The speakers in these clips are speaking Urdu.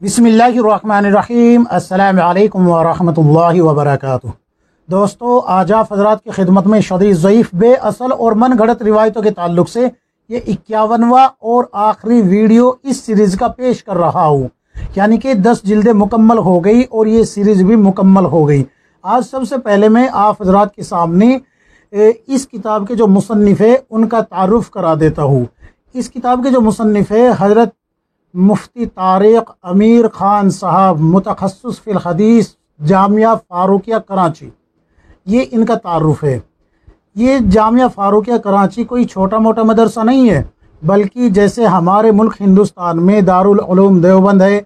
بسم اللہ الرحمن الرحیم۔ السلام علیکم ورحمۃ اللہ وبرکاتہ۔ دوستو، آج آپ حضرات کی خدمت میں شدید ضعیف، بے اصل اور من گھڑت روایتوں کے تعلق سے یہ 51واں اور آخری ویڈیو اس سیریز کا پیش کر رہا ہوں، یعنی کہ 10 جلدیں مکمل ہو گئی اور یہ سیریز بھی مکمل ہو گئی۔ آج سب سے پہلے میں آپ حضرات کے سامنے اس کتاب کے جو مصنف ہے ان کا تعارف کرا دیتا ہوں۔ اس کتاب کے جو مصنف ہے حضرت مفتی طارق امیر خان صاحب، متخصص فی الحدیث، جامعہ فاروقیہ کراچی، یہ ان کا تعارف ہے۔ یہ جامعہ فاروقیہ کراچی کوئی چھوٹا موٹا مدرسہ نہیں ہے، بلکہ جیسے ہمارے ملک ہندوستان میں دارالعلوم دیوبند ہے،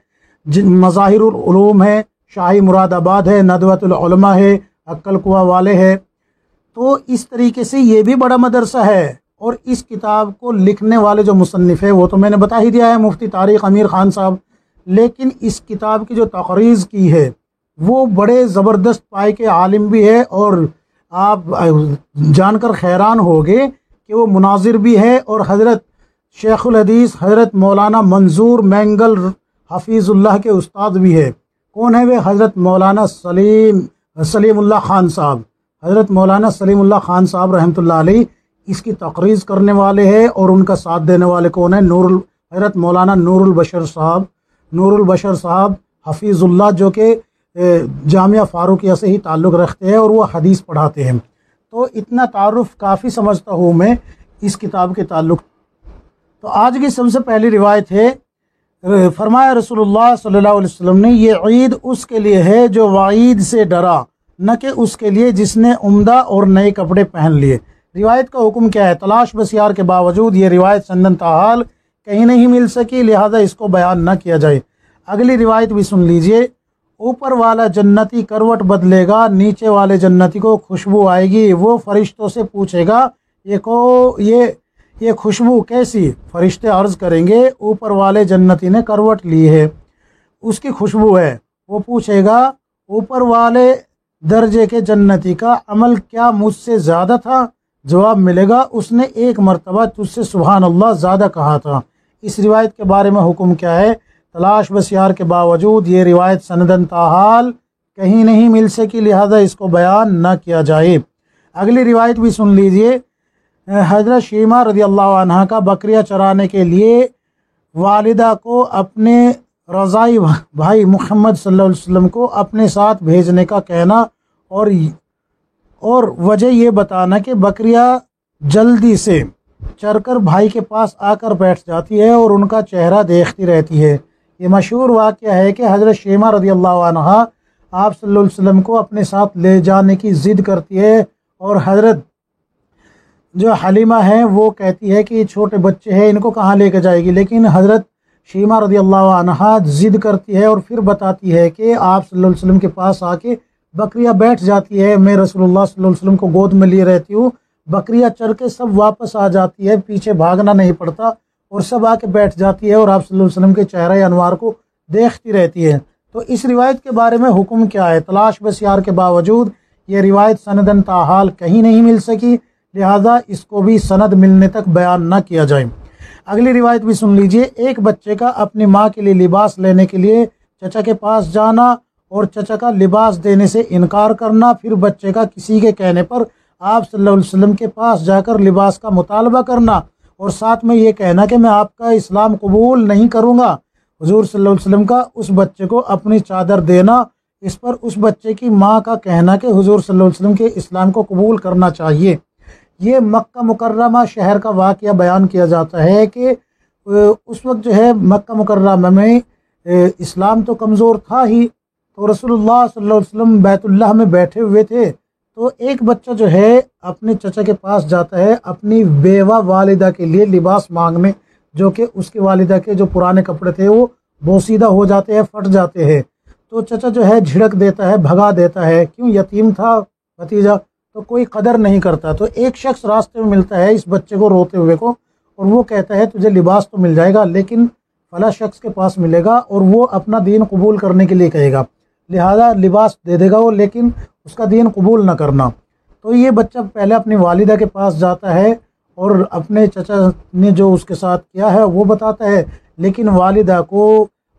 مظاہر العلوم ہے، شاہی مراد آباد ہے، ندوۃ العلماء ہے، عقل قوا والے ہے، تو اس طریقے سے یہ بھی بڑا مدرسہ ہے۔ اور اس کتاب کو لکھنے والے جو مصنف ہے وہ تو میں نے بتا ہی دیا ہے، مفتی طارق امیر خان صاحب، لیکن اس کتاب کی جو تقریض کی ہے وہ بڑے زبردست پائے کے عالم بھی ہے، اور آپ جان کر حیران ہوگے کہ وہ مناظر بھی ہے، اور حضرت شیخ الحدیث حضرت مولانا منظور مینگل حفیظ اللہ کے استاد بھی ہے۔ کون ہے وہ؟ حضرت مولانا سلیم اللہ خان صاحب۔ حضرت مولانا سلیم اللہ خان صاحب رحمۃ اللہ علیہ اس کی تقریض کرنے والے ہیں، اور ان کا ساتھ دینے والے کون ہیں؟ حضرت مولانا نور البشر صاحب حفیظ اللہ، جو کہ جامعہ فاروقیہ سے ہی تعلق رکھتے ہیں اور وہ حدیث پڑھاتے ہیں۔ تو اتنا تعارف کافی سمجھتا ہوں میں اس کتاب کے تعلق۔ تو آج کی سب سے پہلی روایت ہے، فرمایا رسول اللہ صلی اللہ علیہ وسلم نے، یہ عید اس کے لیے ہے جو وعید سے ڈرا، نہ کہ اس کے لیے جس نے عمدہ اور نئے کپڑے پہن لیے۔ روایت کا حکم کیا ہے؟ تلاش بسیار کے باوجود یہ روایت سندن تاحال کہیں نہیں مل سکی، لہذا اس کو بیان نہ کیا جائے۔ اگلی روایت بھی سن لیجئے۔ اوپر والا جنتی کروٹ بدلے گا، نیچے والے جنتی کو خوشبو آئے گی، وہ فرشتوں سے پوچھے گا یہ خوشبو کیسی؟ فرشتے عرض کریں گے اوپر والے جنتی نے کروٹ لی ہے، اس کی خوشبو ہے۔ وہ پوچھے گا اوپر والے درجے کے جنتی کا عمل کیا مجھ سے زیادہ تھا؟ جواب ملے گا اس نے ایک مرتبہ تجھ سے سبحان اللہ زیادہ کہا تھا۔ اس روایت کے بارے میں حکم کیا ہے؟ تلاش بسیار کے باوجود یہ روایت سندن تاحال کہیں نہیں مل سکی، لہذا اس کو بیان نہ کیا جائے۔ اگلی روایت بھی سن لیجئے۔ حضرت شیمہ رضی اللہ عنہ کا بکریاں چرانے کے لیے والدہ کو اپنے رضائی بھائی محمد صلی اللہ علیہ وسلم کو اپنے ساتھ بھیجنے کا کہنا، اور وجہ یہ بتانا کہ بکریاں جلدی سے چر کر بھائی کے پاس آ کر بیٹھ جاتی ہے اور ان کا چہرہ دیکھتی رہتی ہے۔ یہ مشہور واقعہ ہے کہ حضرت شیمہ رضی اللہ عنہ آپ صلی اللہ علیہ وسلم کو اپنے ساتھ لے جانے کی ضد کرتی ہے، اور حضرت جو حلیمہ ہیں وہ کہتی ہے کہ یہ چھوٹے بچے ہیں، ان کو کہاں لے کے جائے گی، لیکن حضرت شیمہ رضی اللہ عنہ ضد کرتی ہے اور پھر بتاتی ہے کہ آپ صلی اللہ علیہ وسلم کے پاس آ کے بکریاں بیٹھ جاتی ہے، میں رسول اللہ صلی اللہ علیہ وسلم کو گود میں لیے رہتی ہوں، بکریاں چر کے سب واپس آ جاتی ہے، پیچھے بھاگنا نہیں پڑتا، اور سب آ کے بیٹھ جاتی ہے اور آپ صلی اللہ علیہ وسلم کے چہرہ انوار کو دیکھتی رہتی ہے۔ تو اس روایت کے بارے میں حکم کیا ہے؟ تلاش بسیار کے باوجود یہ روایت سندن تاحال کہیں نہیں مل سکی، لہذا اس کو بھی سند ملنے تک بیان نہ کیا جائے۔ اگلی روایت بھی سن لیجئے۔ ایک بچے کا اپنی ماں کے لیے لباس لینے کے لیے چچا کے پاس جانا اور چچا کا لباس دینے سے انکار کرنا، پھر بچے کا کسی کے کہنے پر آپ صلی اللہ علیہ وسلم کے پاس جا کر لباس کا مطالبہ کرنا، اور ساتھ میں یہ کہنا کہ میں آپ کا اسلام قبول نہیں کروں گا۔ حضور صلی اللہ علیہ وسلم کا اس بچے کو اپنی چادر دینا، اس پر اس بچے کی ماں کا کہنا کہ حضور صلی اللہ علیہ وسلم کے اسلام کو قبول کرنا چاہیے۔ یہ مکہ مکرمہ شہر کا واقعہ بیان کیا جاتا ہے کہ اس وقت جو ہے مکہ مکرمہ میں اسلام تو کمزور تھا ہی، تو رسول اللہ صلی اللہ علیہ وسلم بیت اللہ میں بیٹھے ہوئے تھے، تو ایک بچہ جو ہے اپنے چچا کے پاس جاتا ہے اپنی بیوہ والدہ کے لیے لباس مانگنے، جو کہ اس کی والدہ کے جو پرانے کپڑے تھے وہ بوسیدہ ہو جاتے ہیں، پھٹ جاتے ہیں، تو چچا جو ہے جھڑک دیتا ہے، بھگا دیتا ہے، کیوں؟ یتیم تھا بھتیجا، تو کوئی قدر نہیں کرتا۔ تو ایک شخص راستے میں ملتا ہے اس بچے کو روتے ہوئے کو، اور وہ کہتا ہے تجھے لباس تو مل جائے گا لیکن فلاں شخص کے پاس ملے گا اور وہ اپنا دین قبول کرنے کے لیے کہے گا، لہذا لباس دے دے گا وہ، لیکن اس کا دین قبول نہ کرنا۔ تو یہ بچہ پہلے اپنی والدہ کے پاس جاتا ہے اور اپنے چچا نے جو اس کے ساتھ کیا ہے وہ بتاتا ہے، لیکن والدہ کو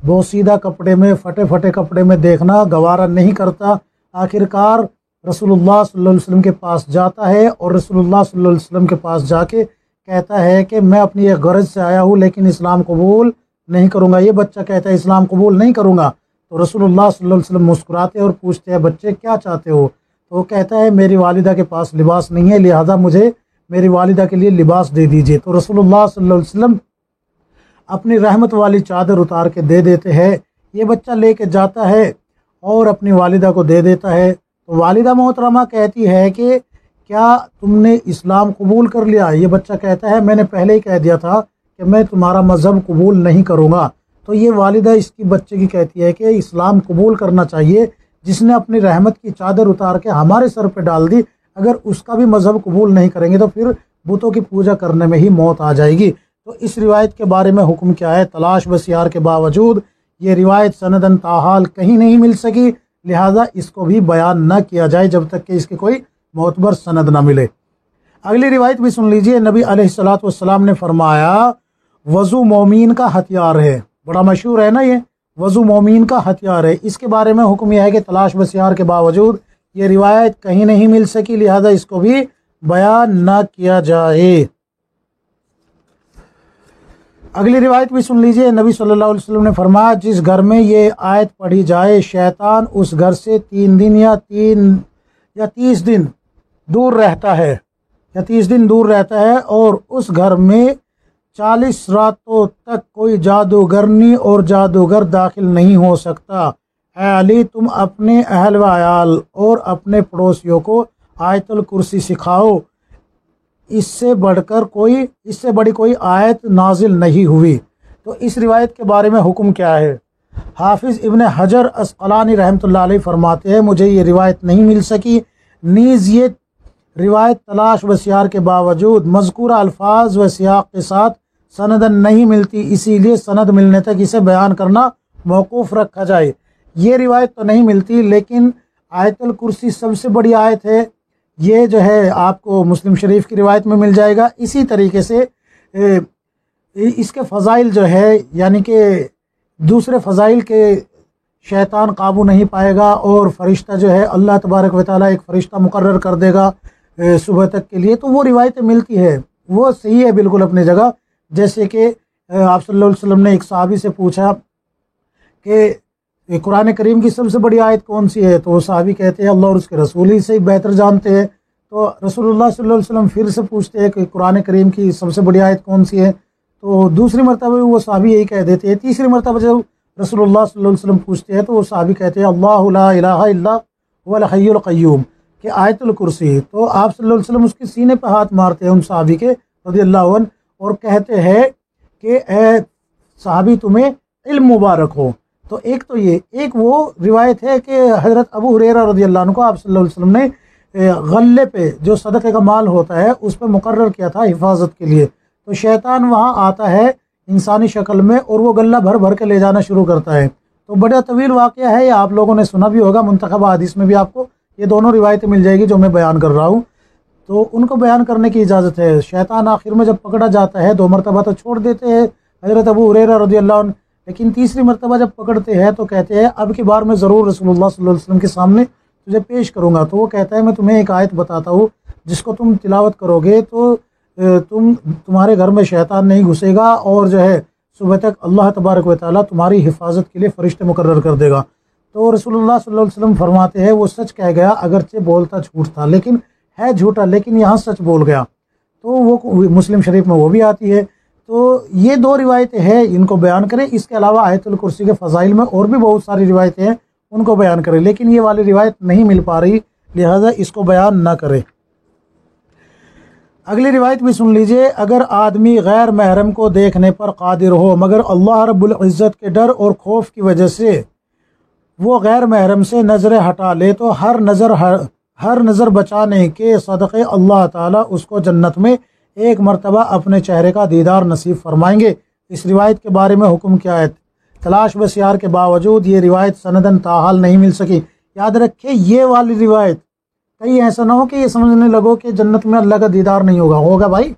بوسیدہ کپڑے میں، پھٹے پھٹے کپڑے میں دیکھنا گوارا نہیں کرتا۔ آخرکار رسول اللہ صلی اللہ علیہ وسلم کے پاس جاتا ہے اور رسول اللہ صلی اللہ علیہ وسلم کے پاس جا کے کہتا ہے کہ میں اپنی ایک غرض سے آیا ہوں لیکن اسلام قبول نہیں کروں گا۔ یہ بچہ کہتا ہے اسلام قبول نہیں کروں گا، تو رسول اللہ صلی اللہ علیہ وسلم مسکراتے اور پوچھتے ہیں بچے کیا چاہتے ہو؟ تو وہ کہتا ہے میری والدہ کے پاس لباس نہیں ہے، لہذا مجھے میری والدہ کے لیے لباس دے دیجیے۔ تو رسول اللہ صلی اللہ علیہ وسلم اپنی رحمت والی چادر اتار کے دے دیتے ہیں۔ یہ بچہ لے کے جاتا ہے اور اپنی والدہ کو دے دیتا ہے۔ تو والدہ محترمہ کہتی ہے کہ کیا تم نے اسلام قبول کر لیا؟ یہ بچہ کہتا ہے میں نے پہلے ہی کہہ دیا تھا کہ میں تمہارا مذہب قبول نہیں کروں گا۔ تو یہ والدہ اس کی بچے کی کہتی ہے کہ اسلام قبول کرنا چاہیے، جس نے اپنی رحمت کی چادر اتار کے ہمارے سر پہ ڈال دی، اگر اس کا بھی مذہب قبول نہیں کریں گے تو پھر بتوں کی پوجا کرنے میں ہی موت آ جائے گی۔ تو اس روایت کے بارے میں حکم کیا ہے؟ تلاش بسیار کے باوجود یہ روایت سندن تاحال کہیں نہیں مل سکی، لہذا اس کو بھی بیان نہ کیا جائے جب تک کہ اس کی کوئی معتبر سند نہ ملے۔ اگلی روایت بھی سن لیجئے۔ نبی علیہ الصلوۃ والسلام نے فرمایا وضو مومین کا ہتھیار ہے۔ بڑا مشہور ہے نا یہ، وضو مومین کا ہتھیار ہے۔ اس کے بارے میں حکم یہ ہے کہ تلاش بسیار کے باوجود یہ روایت کہیں نہیں مل سکی، لہذا اس کو بھی بیان نہ کیا جائے۔ اگلی روایت بھی سن لیجئے۔ نبی صلی اللہ علیہ وسلم نے فرمایا جس گھر میں یہ آیت پڑھی جائے شیطان اس گھر سے 3 دن یا 30 دن دور رہتا ہے، اور اس گھر میں 40 راتوں تک کوئی جادوگرنی اور جادوگر داخل نہیں ہو سکتا۔ اے علی تم اپنے اہل و عیال اور اپنے پڑوسیوں کو آیت الکرسی سکھاؤ، اس سے بڑی کوئی آیت نازل نہیں ہوئی۔ تو اس روایت کے بارے میں حکم کیا ہے؟ حافظ ابن حجر عسقلانی رحمۃ اللہ علیہ فرماتے ہیں مجھے یہ روایت نہیں مل سکی، نیز یہ روایت تلاش بسیار کے باوجود مذکورہ الفاظ و سیاق کے ساتھ سندن نہیں ملتی، اسی لیے سند ملنے تک اسے بیان کرنا موقوف رکھا جائے۔ یہ روایت تو نہیں ملتی، لیکن آیت الکرسی سب سے بڑی آیت ہے، یہ جو ہے آپ کو مسلم شریف کی روایت میں مل جائے گا۔ اسی طریقے سے اس کے فضائل جو ہے، یعنی کہ دوسرے فضائل کے شیطان قابو نہیں پائے گا، اور فرشتہ جو ہے اللہ تبارک و تعالیٰ ایک فرشتہ مقرر کر دے گا صبح تک کے لیے، تو وہ روایتیں ملتی ہے، وہ صحیح ہے بالکل اپنی جگہ۔ جیسے کہ آپ صلی اللہ علیہ وسلم نے ایک صحابی سے پوچھا کہ قرآن کریم کی سب سے بڑی آیت کون سی ہے؟ تو وہ صحابی کہتے ہیں اللہ اور اس کے رسول ہی سے بہتر جانتے ہیں۔ تو رسول اللہ صلی اللہ علیہ وسلم پھر سے پوچھتے ہیں کہ قرآن کریم کی سب سے بڑی آیت کون سی ہے؟ تو دوسری مرتبہ وہ صحابی یہی کہہ دیتے ہیں۔ تیسری مرتبہ جب رسول اللہ صلی اللہ علیہ وسلم پوچھتے ہیں تو وہ صحابی کہتے ہیں اللہ لا الہ الا هو الحی القیوم، کہ آیت الکرسی۔ تو آپ صلی اللہ علیہ وسلم اس کے سینے پہ ہاتھ مارتے ہیں ان صحابی کے رضی اللہ عنہ، اور کہتے ہیں کہ اے صحابی تمہیں علم مبارک ہو۔ تو ایک تو یہ ایک وہ روایت ہے کہ حضرت ابو ہریرہ رضی اللہ عنہ کو آپ صلی اللہ علیہ وسلم نے غلے پہ جو صدقے کا مال ہوتا ہے اس پہ مقرر کیا تھا حفاظت کے لیے، تو شیطان وہاں آتا ہے انسانی شکل میں اور وہ غلہ بھر بھر کے لے جانا شروع کرتا ہے۔ تو بڑا طویل واقعہ ہے، یہ آپ لوگوں نے سنا بھی ہوگا، منتخبہ حدیث میں بھی آپ کو یہ دونوں روایتیں مل جائے گی جو میں بیان کر رہا ہوں، تو ان کو بیان کرنے کی اجازت ہے۔ شیطان آخر میں جب پکڑا جاتا ہے 2 مرتبہ تو چھوڑ دیتے ہیں حضرت ابو ہریرہ رضی اللہ عنہ، لیکن تیسری مرتبہ جب پکڑتے ہیں تو کہتے ہیں اب کی بار میں ضرور رسول اللہ صلی اللہ علیہ وسلم کے سامنے تجھے پیش کروں گا۔ تو وہ کہتا ہے میں تمہیں ایک آیت بتاتا ہوں جس کو تم تلاوت کرو گے تو تمہارے گھر میں شیطان نہیں گھسے گا، اور جو ہے صبح تک اللہ تبارک و تعالیٰ تمہاری حفاظت کے لیے فرشتے مقرر کر دے گا۔ تو رسول اللہ صلی اللہ علیہ وسلم فرماتے ہیں وہ سچ کہہ گیا، اگرچہ بولتا جھوٹ تھا لیکن ہے جھوٹا، لیکن یہاں سچ بول گیا۔ تو وہ مسلم شریف میں وہ بھی آتی ہے۔ تو یہ 2 روایتیں ہیں، ان کو بیان کریں۔ اس کے علاوہ آیت الکرسی کے فضائل میں اور بھی بہت ساری روایتیں ہیں، ان کو بیان کریں، لیکن یہ والی روایت نہیں مل پا رہی، لہذا اس کو بیان نہ کریں۔ اگلی روایت بھی سن لیجئے۔ اگر آدمی غیر محرم کو دیکھنے پر قادر ہو مگر اللہ رب العزت کے ڈر اور خوف کی وجہ سے وہ غیر محرم سے نظریں ہٹا لے تو ہر نظر بچانے کے صدقے اللہ تعالیٰ اس کو جنت میں 1 مرتبہ اپنے چہرے کا دیدار نصیب فرمائیں گے۔ اس روایت کے بارے میں حکم کیا ہے؟ تلاش بسیار کے باوجود یہ روایت سندن تاحال نہیں مل سکی۔ یاد رکھیں یہ والی روایت، کہیں ایسا نہ ہو کہ یہ سمجھنے لگو کہ جنت میں اللہ کا دیدار نہیں ہوگا، ہوگا بھائی،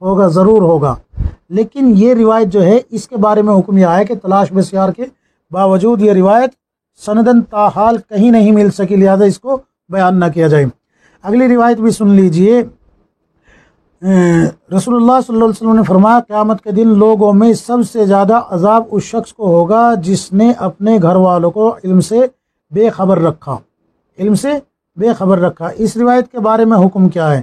ہوگا، ضرور ہوگا، لیکن یہ روایت جو ہے اس کے بارے میں حکم یہ آیا کہ تلاش بسیار کے باوجود یہ روایت سندن تاحال کہیں نہیں مل سکی، لہذا اس کو بیان نہ کیا جائے۔ اگلی روایت بھی سن لیجئے۔ رسول اللہ صلی اللہ علیہ وسلم نے فرمایا قیامت کے دن لوگوں میں سب سے زیادہ عذاب اس شخص کو ہوگا جس نے اپنے گھر والوں کو علم سے بے خبر رکھا، علم سے بے خبر رکھا۔ اس روایت کے بارے میں حکم کیا ہے؟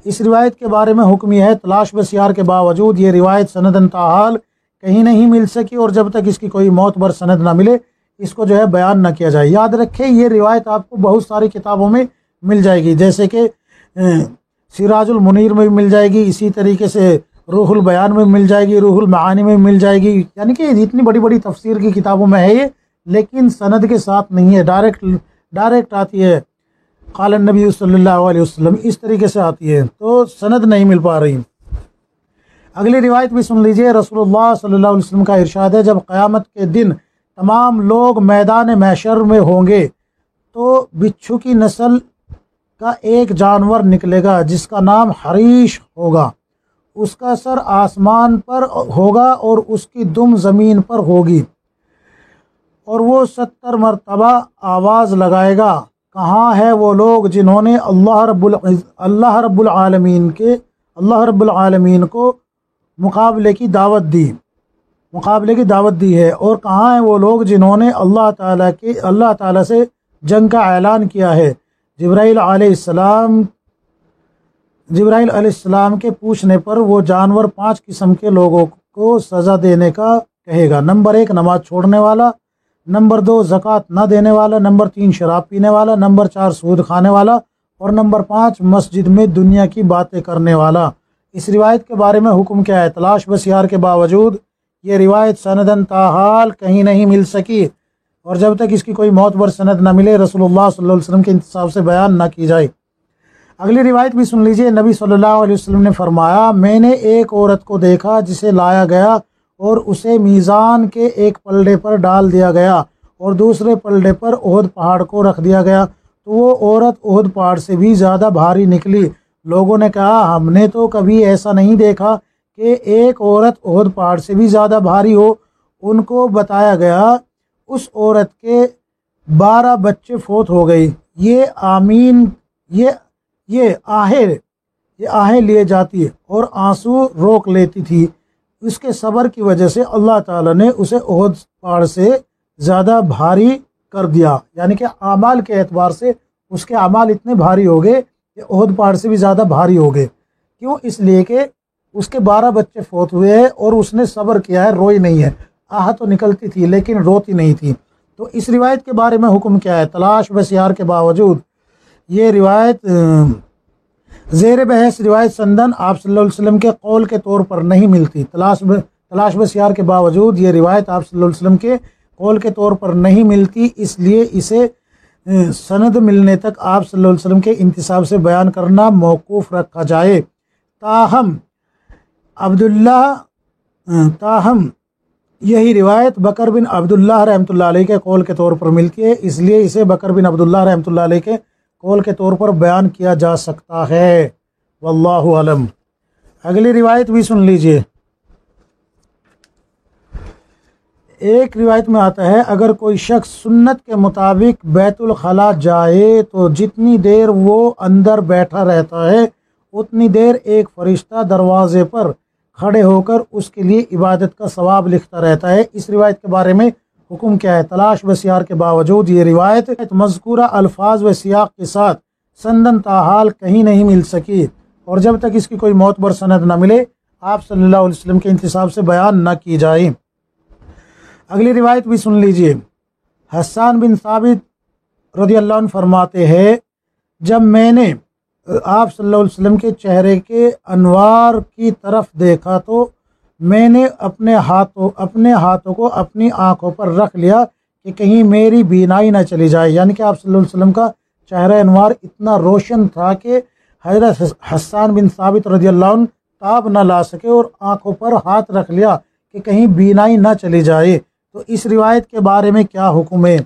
اس روایت کے بارے میں حکم یہ ہے تلاش بسیار کے باوجود یہ روایت سندن تاحال کہیں نہیں مل سکی، اور جب تک اس کی کوئی معتبر سند نہ ملے اس کو جو ہے بیان نہ کیا جائے۔ یاد رکھیں یہ روایت آپ کو بہت ساری کتابوں میں مل جائے گی، جیسے کہ سراج المنیر میں بھی مل جائے گی، اسی طریقے سے روح البیان میں مل جائے گی، روح المعانی میں مل جائے گی، یعنی کہ اتنی بڑی بڑی تفسیر کی کتابوں میں ہے یہ، لیکن سند کے ساتھ نہیں ہے، ڈائریکٹ آتی ہے قال النبی صلی اللہ علیہ وسلم، اس طریقے سے آتی ہے، تو سند نہیں مل پا رہی۔ اگلی روایت بھی سن لیجئے۔ رسول اللہ صلی اللہ علیہ وسلم کا ارشاد ہے جب قیامت کے دن تمام لوگ میدان محشر میں ہوں گے تو بچھو کی نسل کا ایک جانور نکلے گا جس کا نام حریش ہوگا، اس کا سر آسمان پر ہوگا اور اس کی دم زمین پر ہوگی، اور وہ 70 مرتبہ آواز لگائے گا کہاں ہے وہ لوگ جنہوں نے اللہ رب العالمین کو مقابلے کی دعوت دی ہے، اور کہاں ہیں وہ لوگ جنہوں نے اللہ تعالیٰ سے جنگ کا اعلان کیا ہے۔ جبرائیل علیہ السلام کے پوچھنے پر وہ جانور 5 قسم کے لوگوں کو سزا دینے کا کہے گا۔ نمبر 1 نماز چھوڑنے والا، نمبر 2 زکوٰۃ نہ دینے والا، نمبر 3 شراب پینے والا، نمبر 4 سود کھانے والا، اور نمبر 5 مسجد میں دنیا کی باتیں کرنے والا۔ اس روایت کے بارے میں حکم کیا ہے؟ تلاش بسیار کے باوجود یہ روایت سندن تاحال کہیں نہیں مل سکی، اور جب تک اس کی کوئی معتبر سند نہ ملے رسول اللہ صلی اللہ علیہ وسلم کے انتصاب سے بیان نہ کی جائے۔ اگلی روایت بھی سن لیجئے۔ نبی صلی اللہ علیہ وسلم نے فرمایا میں نے ایک عورت کو دیکھا جسے لایا گیا اور اسے میزان کے ایک پلڑے پر ڈال دیا گیا اور دوسرے پلڑے پر احد پہاڑ کو رکھ دیا گیا، تو وہ عورت احد پہاڑ سے بھی زیادہ بھاری نکلی۔ لوگوں نے کہا ہم نے تو کبھی ایسا نہیں دیکھا کہ ایک عورت احد پہاڑ سے بھی زیادہ بھاری ہو۔ ان کو بتایا گیا اس عورت کے 12 بچے فوت ہو گئی، یہ آہیں لیے جاتی اور آنسو روک لیتی تھی، اس کے صبر کی وجہ سے اللہ تعالیٰ نے اسے احد پہاڑ سے زیادہ بھاری کر دیا، یعنی کہ اعمال کے اعتبار سے اس کے اعمال اتنے بھاری ہو گئے کہ احد پہاڑ سے بھی زیادہ بھاری ہو گئے۔ کیوں؟ اس لیے کہ اس کے 12 بچے فوت ہوئے ہیں اور اس نے صبر کیا ہے، روئی نہیں ہے، آہ تو نکلتی تھی لیکن روتی نہیں تھی۔ تو اس روایت کے بارے میں حکم کیا ہے؟ تلاش بسیار کے باوجود یہ روایت زیر بحث روایت سندن آپ صلی اللہ علیہ وسلم کے قول کے طور پر نہیں ملتی۔ تلاش بسیار کے باوجود یہ روایت آپ صلی اللہ علیہ وسلم کے قول کے طور پر نہیں ملتی، اس لیے اسے سند ملنے تک آپ صلی اللہ علیہ وسلم کے انتصاب سے بیان کرنا موقوف رکھا جائے۔ تاہم یہی روایت بکر بن عبداللہ رحمۃ اللہ علیہ کے قول کے طور پر ملتی ہے، اس لیے اسے بکر بن عبداللہ رحمۃ اللہ علیہ کے قول کے طور پر بیان کیا جا سکتا ہے، واللہ اعلم۔ اگلی روایت بھی سن لیجئے۔ ایک روایت میں آتا ہے اگر کوئی شخص سنت کے مطابق بیت الخلاء جائے تو جتنی دیر وہ اندر بیٹھا رہتا ہے اتنی دیر ایک فرشتہ دروازے پر کھڑے ہو کر اس کے لیے عبادت کا ثواب لکھتا رہتا ہے۔ اس روایت کے بارے میں حکم کیا ہے؟ تلاش بسیار کے باوجود یہ روایت مذکورہ الفاظ و سیاق کے ساتھ سندن تاحال کہیں نہیں مل سکی، اور جب تک اس کی کوئی معتبر سند نہ ملے آپ صلی اللہ علیہ وسلم کے انتصاب سے بیان نہ کی جائے۔ اگلی روایت بھی سن لیجئے۔ حسان بن ثابت رضی اللہ عنہ فرماتے ہیں جب میں نے آپ صلی اللہ علیہ وسلم کے چہرے کے انوار کی طرف دیکھا تو میں نے اپنے ہاتھوں کو اپنی آنکھوں پر رکھ لیا کہ کہیں میری بینائی نہ چلی جائے، یعنی کہ آپ صلی اللہ علیہ وسلم کا چہرہ انوار اتنا روشن تھا کہ حضرت حسان بن ثابت رضی اللہ عنہ تاب نہ لا سکے اور آنکھوں پر ہاتھ رکھ لیا کہ کہیں بینائی نہ چلی جائے۔ تو اس روایت کے بارے میں کیا حکم ہے؟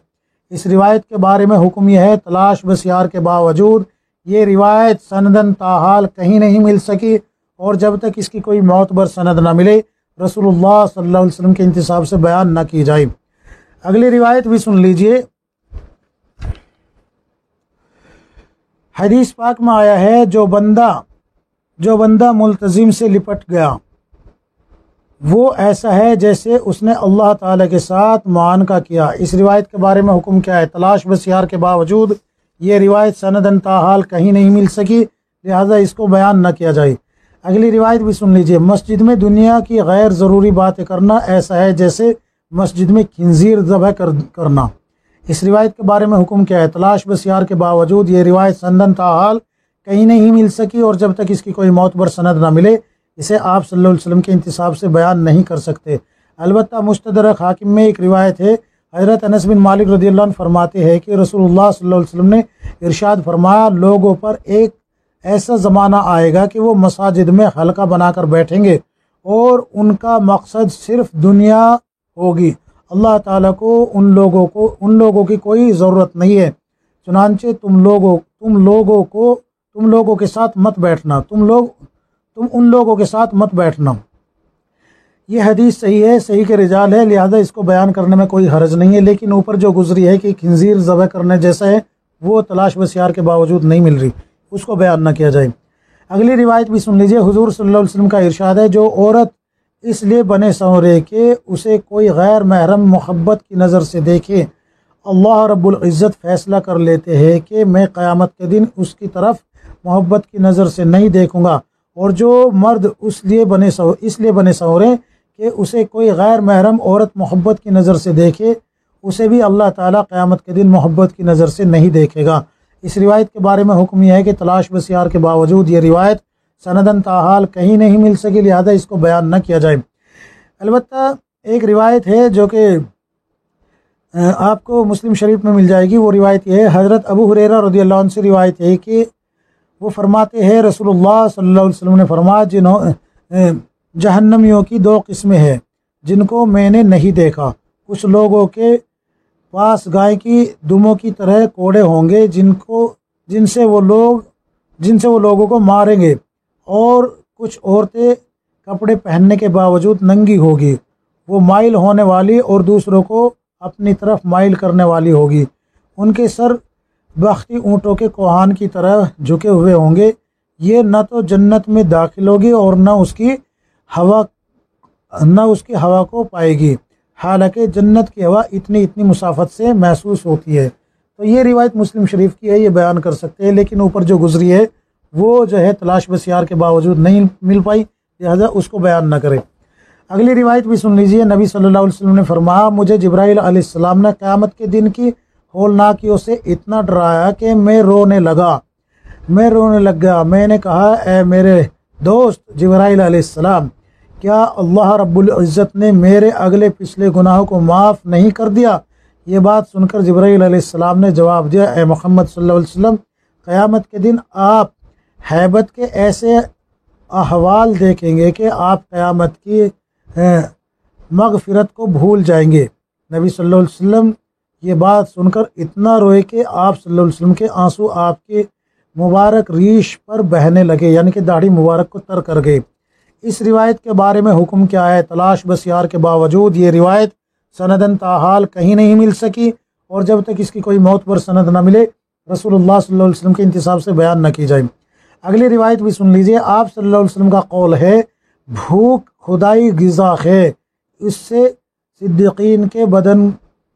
اس روایت کے بارے میں حکم یہ ہے تلاش بسیار کے باوجود یہ روایت سندن تاحال کہیں نہیں مل سکی، اور جب تک اس کی کوئی معتبر سند نہ ملے رسول اللہ صلی اللہ علیہ وسلم کے انتصاب سے بیان نہ کی جائے۔ اگلی روایت بھی سن لیجئے۔ حدیث پاک میں آیا ہے جو بندہ ملتزم سے لپٹ گیا وہ ایسا ہے جیسے اس نے اللہ تعالیٰ کے ساتھ معانقہ کیا۔ اس روایت کے بارے میں حکم کیا ہے؟ تلاش بسیار کے باوجود یہ روایت سندن تاحال کہیں نہیں مل سکی، لہذا اس کو بیان نہ کیا جائے۔ اگلی روایت بھی سن لیجئے۔ مسجد میں دنیا کی غیر ضروری باتیں کرنا ایسا ہے جیسے مسجد میں خنزیر ذبح کرنا۔ اس روایت کے بارے میں حکم کیا ہے؟ تلاش بسیار کے باوجود یہ روایت سندن تاحال کہیں نہیں مل سکی، اور جب تک اس کی کوئی معتبر سند نہ ملے اسے آپ صلی اللہ علیہ وسلم کے انتصاب سے بیان نہیں کر سکتے۔ البتہ مستدرک حاکم میں ایک روایت ہے، حضرت انس بن مالک رضی اللہ عنہ فرماتے ہیں کہ رسول اللہ صلی اللہ علیہ وسلم نے ارشاد فرمایا، لوگوں پر ایک ایسا زمانہ آئے گا کہ وہ مساجد میں حلقہ بنا کر بیٹھیں گے اور ان کا مقصد صرف دنیا ہوگی، اللہ تعالیٰ کو ان لوگوں کی کوئی ضرورت نہیں ہے، چنانچہ تم لوگوں کے ساتھ مت بیٹھنا، تم ان لوگوں کے ساتھ مت بیٹھنا۔ یہ حدیث صحیح ہے، صحیح کے رجال ہے، لہذا اس کو بیان کرنے میں کوئی حرج نہیں ہے، لیکن اوپر جو گزری ہے کہ خنزیر ذبح کرنے جیسا ہے وہ تلاش بسیار کے باوجود نہیں مل رہی، اس کو بیان نہ کیا جائے۔ اگلی روایت بھی سن لیجئے۔ حضور صلی اللہ علیہ وسلم کا ارشاد ہے، جو عورت اس لیے بنے سنورے کہ اسے کوئی غیر محرم محبت کی نظر سے دیکھے، اللہ رب العزت فیصلہ کر لیتے ہیں کہ میں قیامت کے دن اس کی طرف محبت کی نظر سے نہیں دیکھوں گا، اور جو مرد اس لیے بنے سنورے کہ اسے کوئی غیر محرم عورت محبت کی نظر سے دیکھے، اسے بھی اللہ تعالیٰ قیامت کے دن محبت کی نظر سے نہیں دیکھے گا۔ اس روایت کے بارے میں حکم یہ ہے کہ تلاش بسیار کے باوجود یہ روایت سندن تاحال کہیں نہیں مل سکی، لہذا اس کو بیان نہ کیا جائے۔ البتہ ایک روایت ہے جو کہ آپ کو مسلم شریف میں مل جائے گی، وہ روایت یہ ہے، حضرت ابو ہریرہ رضی اللہ عنہ سے روایت ہے کہ وہ فرماتے ہیں رسول اللہ صلی اللہ علیہ وسلم نے فرمایا، جہنمیوں کی دو قسمیں ہیں جن کو میں نے نہیں دیکھا، کچھ لوگوں کے پاس گائے کی دموں کی طرح کوڑے ہوں گے جن سے وہ لوگوں کو ماریں گے، اور کچھ عورتیں کپڑے پہننے کے باوجود ننگی ہوگی، وہ مائل ہونے والی اور دوسروں کو اپنی طرف مائل کرنے والی ہوگی، ان کے سر بختی اونٹوں کے کوہان کی طرح جھکے ہوئے ہوں گے، یہ نہ تو جنت میں داخل ہوگی اور نہ اس کی ہوا کو پائے گی، حالانکہ جنت کی ہوا اتنی مسافت سے محسوس ہوتی ہے۔ تو یہ روایت مسلم شریف کی ہے، یہ بیان کر سکتے ہیں، لیکن اوپر جو گزری ہے وہ جو ہے تلاش بسیار کے باوجود نہیں مل پائی، لہذا اس کو بیان نہ کرے۔ اگلی روایت بھی سن لیجئے۔ نبی صلی اللہ علیہ وسلم نے فرمایا، مجھے جبرائیل علیہ السلام نے قیامت کے دن کی ہولناکیوں سے اتنا ڈرایا کہ میں رونے لگ گیا۔ میں نے کہا، اے میرے دوست جبرائیل علیہ السلام، کیا اللہ رب العزت نے میرے اگلے پچھلے گناہوں کو معاف نہیں کر دیا؟ یہ بات سن کر جبرائیل علیہ السلام نے جواب دیا، اے محمد صلی اللہ علیہ وسلم، قیامت کے دن آپ ہیبت کے ایسے احوال دیکھیں گے کہ آپ قیامت کی مغفرت کو بھول جائیں گے۔ نبی صلی اللہ علیہ وسلم یہ بات سن کر اتنا روئے کہ آپ صلی اللہ علیہ وسلم کے آنسو آپ کے مبارک ریش پر بہنے لگے، یعنی کہ داڑھی مبارک کو تر کر گئے۔ اس روایت کے بارے میں حکم کیا ہے؟ تلاش بسیار کے باوجود یہ روایت سندن تاحال کہیں نہیں مل سکی، اور جب تک اس کی کوئی معتبر سند نہ ملے رسول اللہ صلی اللہ علیہ وسلم کے انتصاب سے بیان نہ کی جائے۔ اگلی روایت بھی سن لیجئے۔ آپ صلی اللہ علیہ وسلم کا قول ہے، بھوک خدائی غذا ہے، اس سے صدیقین کے بدن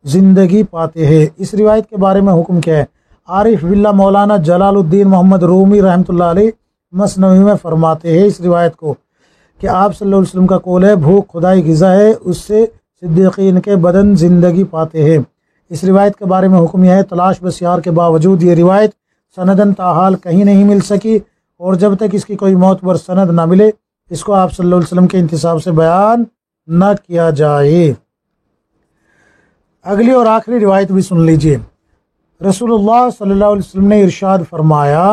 زندگی پاتے ہیں۔ اس روایت کے بارے میں حکم کیا ہے؟ عارف باللہ مولانا جلال الدین محمد رومی رحمۃ اللہ علیہ مثنوی میں فرماتے ہیں اس روایت کو کہ آپ صلی اللہ علیہ وسلم کا قول ہے، بھوک خدائی غذا ہے، اس سے صدیقین کے بدن زندگی پاتے ہیں۔ اس روایت کے بارے میں حکم یہ ہے، تلاش بسیار کے باوجود یہ روایت سندن تاحال کہیں نہیں مل سکی، اور جب تک اس کی کوئی معتبر سند نہ ملے اس کو آپ صلی اللہ علیہ وسلم کے انتصاب سے بیان نہ کیا جائے۔ اگلی اور آخری روایت بھی سن لیجئے۔ رسول اللہ صلی اللہ علیہ وسلم نے ارشاد فرمایا،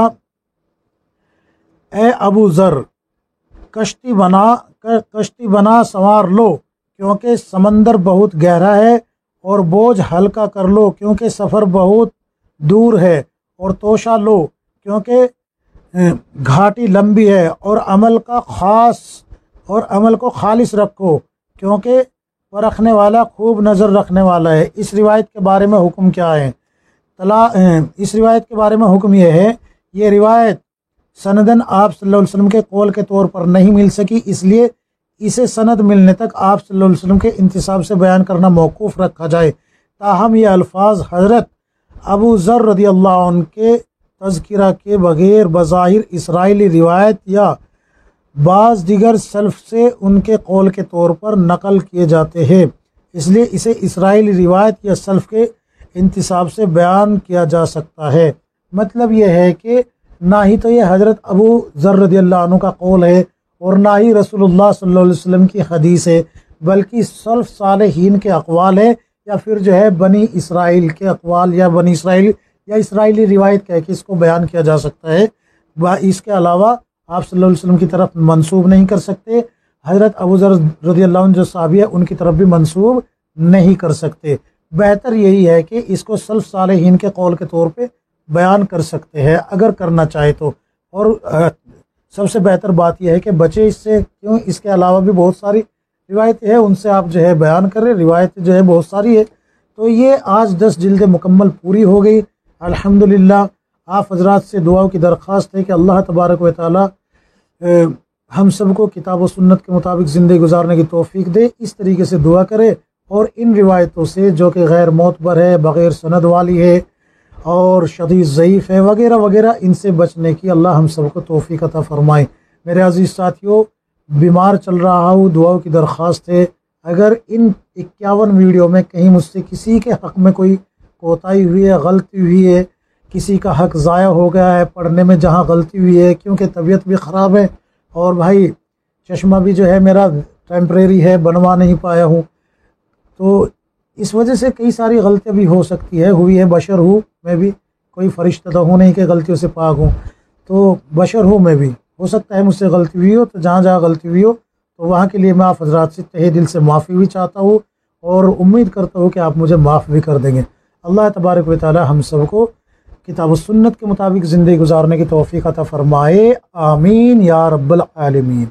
اے ابو ذر، کشتی بنا سنوار لو کیونکہ سمندر بہت گہرا ہے، اور بوجھ ہلکا کر لو کیونکہ سفر بہت دور ہے، اور توشہ لو کیونکہ گھاٹی لمبی ہے، اور عمل کو خالص رکھو، کیونکہ پرکھنے والا خوب نظر رکھنے والا ہے۔ اس روایت کے بارے میں حکم کیا ہے؟ اس روایت کے بارے میں حکم یہ ہے، یہ روایت سندن آپ صلی اللہ علیہ وسلم کے قول کے طور پر نہیں مل سکی، اس لیے اسے سند ملنے تک آپ صلی اللہ علیہ وسلم کے انتساب سے بیان کرنا موقوف رکھا جائے۔ تاہم یہ الفاظ حضرت ابو ذر رضی اللہ عنہ کے تذکرہ کے بغیر بظاہر اسرائیلی روایت یا بعض دیگر سلف سے ان کے قول کے طور پر نقل کیے جاتے ہیں، اس لیے اسے اسرائیلی روایت یا سلف کے انتساب سے بیان کیا جا سکتا ہے۔ مطلب یہ ہے کہ نہ ہی تو یہ حضرت ابو ذر رضی اللہ عنہ کا قول ہے اور نہ ہی رسول اللہ صلی اللہ علیہ وسلم کی حدیث ہے، بلکہ سلف صالحین کے اقوال ہے، یا پھر جو ہے بنی اسرائیل کے اقوال، یا بنی اسرائیل یا اسرائیلی روایت کہہ کے اس کو بیان کیا جا سکتا ہے۔ اس کے علاوہ آپ صلی اللہ علیہ وسلم کی طرف منسوب نہیں کر سکتے، حضرت ابو ذر رضی اللہ عنہ جو صحابی ہے ان کی طرف بھی منسوب نہیں کر سکتے۔ بہتر یہی ہے کہ اس کو سلف صالحین کے قول کے طور پہ بیان کر سکتے ہیں اگر کرنا چاہے تو، اور سب سے بہتر بات یہ ہے کہ بچے اس سے، کیوں اس کے علاوہ بھی بہت ساری روایتیں ہیں، ان سے آپ جو ہے بیان کریں، روایت جو ہے بہت ساری ہے۔ تو یہ آج 10 جلد مکمل پوری ہو گئی الحمدللہ۔ آپ حضرات سے دعاؤں کی درخواست ہے کہ اللہ تبارک و تعالی ہم سب کو کتاب و سنت کے مطابق زندگی گزارنے کی توفیق دے۔ اس طریقے سے دعا کرے، اور ان روایتوں سے جو کہ غیر معتبر ہے، بغیر سند والی ہے اور شدید ضعیف ہے وغیرہ وغیرہ، ان سے بچنے کی اللہ ہم سب کو توفیق عطا فرمائے۔ میرے عزیز ساتھیوں، بیمار چل رہا ہوں، دعاؤں کی درخواست ہے۔ اگر ان 51 ویڈیو میں کہیں مجھ سے کسی کے حق میں کوئی کوتاہی ہوئی ہے، غلطی ہوئی ہے، کسی کا حق ضائع ہو گیا ہے پڑھنے میں جہاں غلطی ہوئی ہے، کیونکہ طبیعت بھی خراب ہے اور بھائی چشمہ بھی جو ہے میرا ٹیمپریری ہے، بنوا نہیں پایا ہوں، تو اس وجہ سے کئی ساری غلطیاں بھی ہو سکتی ہے، ہوئی ہے، بشر ہوں میں بھی، کوئی فرشتہ تو ہوں نہیں کہ غلطیوں سے پاک ہوں، تو بشر ہوں میں بھی، ہو سکتا ہے مجھ سے غلطی ہوئی ہو، تو جہاں جہاں غلطی ہوئی ہو تو وہاں کے لیے میں آپ حضرات سے تہہ دل سے معافی بھی چاہتا ہوں، اور امید کرتا ہوں کہ آپ مجھے معاف بھی کر دیں گے۔ اللہ تبارک و تعالی ہم سب کو کتاب و سنت کے مطابق زندگی گزارنے کی توفیق عطا فرمائے، آمین یا رب العالمین۔